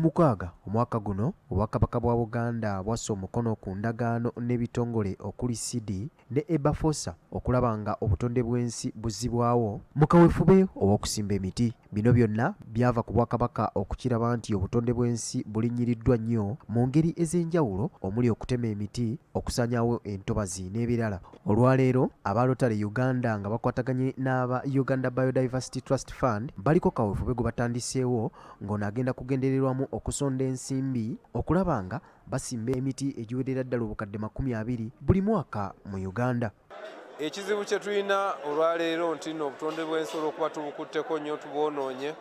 Mukaaga omwaka guno Obwakabaka bwa Buganda bwassa omukono ku ndagaano n'ebitongole okuli CD ne Ebafosa okulaba nga obutonde bw'ensi buzzibwawo mu kaweefube ow'okusimba emiti. Bino byonna byava ku Bwakabaka okukiraba nti obutonde bw'ensi bulinnyiddwa nnyo mu ngeri ez'enjawulo omuli okutema emiti, okusaanyaawo entobazi n'ebirala. Olwaleero aba Rotary Uganda nga bakwataganye n'aba Uganda Biodiversity Trust Fund baliko kaweefube gwe batandiseewo ng'ono agenda kugendererwamu okusonda ensimbi okulaba nga basimba emiti egiwerera ddala obukadde 20 buli mwaka mu Uganda. Ekizibu kye tulina olwaleero nti nno obutonde bw'ensi olw'okuba tubukutteko nnyo tubwonoonye,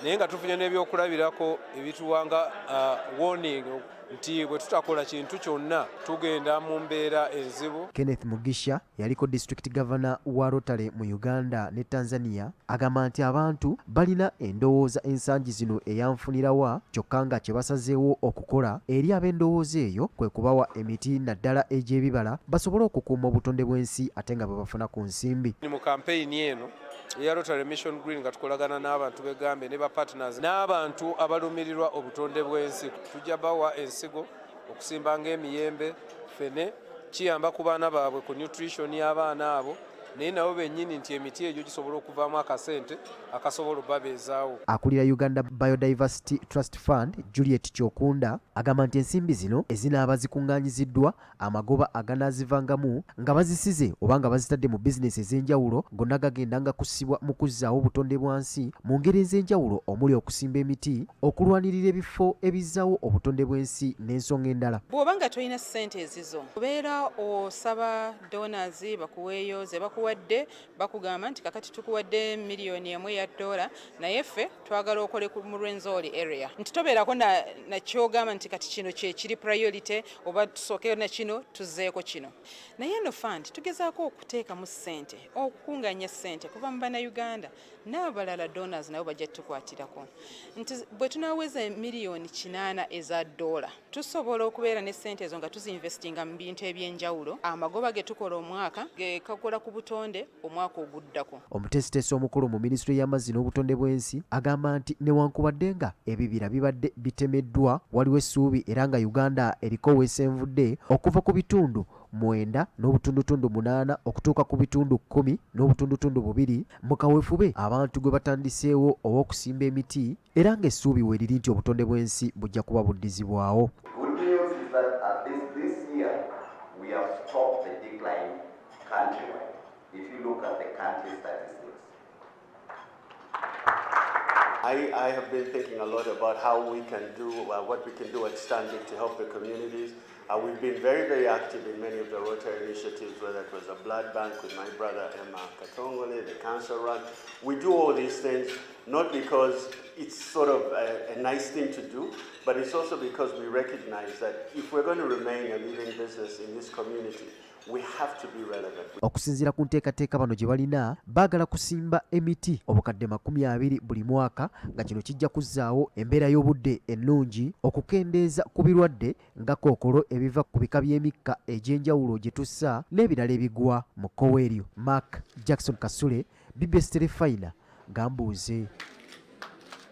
naye nga tufunye n'ebyokulabirako ebituwanga warning nti bwe tutakola kintu kyonna tugenda mu mbeera enzibu. Kenneth Mugisha yaliko District Governor wa Rotary mu Uganda ne Tanzania agamba nti abantu balina endowooza ensangi zino eyanfunirawa kyokka nga kye basazeewo okukola eri ab'endowooza eyo kwe kubawa emiti naddala egy'ebibala basobole okukuuma obutonde bw'ensi ate nga bwebafuna ku nsimbi. Mu kampeyini eno eya Rotary Mission Green nga tukolagana n'abantu begambe ne ba partners n'abantu abalumirirwa obutonde bw'ensi tujja bawa ensigo okusimba ng'emiyembe, fene kiyamba ku baana baabwe ku nutrition y'abaana abo naye nabo bennyini nti emiti egyo gisobola okuvaamu akasente akasobola obbabeezaawo. Akulira Uganda Biodiversity Trust Fund Juliet Kyokunda agamba nti ensimbi zino ezinaaba zikuŋŋaanyiziddwa amagoba aganaazivangamu nga bazisize oba nga bazitadde mu bizinesi ez'enjawulo gonna gagendanga kussibwa mu kuzzaawo obutonde bwansi mu ngeri ez'enjawulo omuli okusimba emiti, okulwanirira ebifo ebizzaawo obutonde bw'ensi n'ensonga endala. Bw'oba nga tolina ssente ezizo obeera osaba donors bakuweeyo ze bakuwadde bakugamba nti kakati tukuwadde miliyoni emu ya dola naye ffe twagala okole mu Rwenzori area nti tobeerako na kyogamba nti kati kino kye kiri priority oba tusooke na kino tuzzeeko kino. Naye eno fund tugezaako okuteekamu ssente okukungaanya ssente kuva mu bannayuganda n'abalala donors nabo bajja tukwatirako nti bwe tunaaweza miliyoni 8 eza dola tusobola okubeera ne ssente ezo nga tuzinvestinga mu bintu eby'enjawulo. Amagoba ge tukola omwaka ge kakola ku butonde omwaka oguddako. Omuteesiteesi omukulu mu minisitule y'amazzi n'obutonde bw'ensi agamba nti newankubadde nga ebibira bibadde bitemeddwa waliwo essuubi era nga Uganda eriko weesenvudde okuva ku bitundu 9 n'obutundutundu 8 okutuuka ku bitundu 10 n'obutundutundu 2 mu kaweefube abantu gwe batandiseewo ow'okusimba emiti era ng'essuubi weeriri nti obutonde bw'ensi bujja kuba buddizibwawo. If you look at the country statistics. I have been thinking a lot about how we can do, what we can do at Stanbic to help the communities. We've been very, very active in many of the Rotary initiatives, whether it was a blood bank with my brother Emma Katongole, the cancer run. We do all these things not because it's sort of a nice thing to do, but it's also because we recognize that if we're going to remain a living business in this community, we have to be relevant. Okusinziira ku nteekateeka bano gye balina baagala kusimba emiti obukadde 20 buli mwaka nga kino kijja kuzzaawo embeera y'obudde ennungi, okukendeeza ku birwadde nga kookolo ebiva ku bika by'emikka egy'enjawulo gye tussa n'ebirala ebigwa mu kkoweeryo. Mark Jackson Kasule, BBS Telefayina, Gambuuze.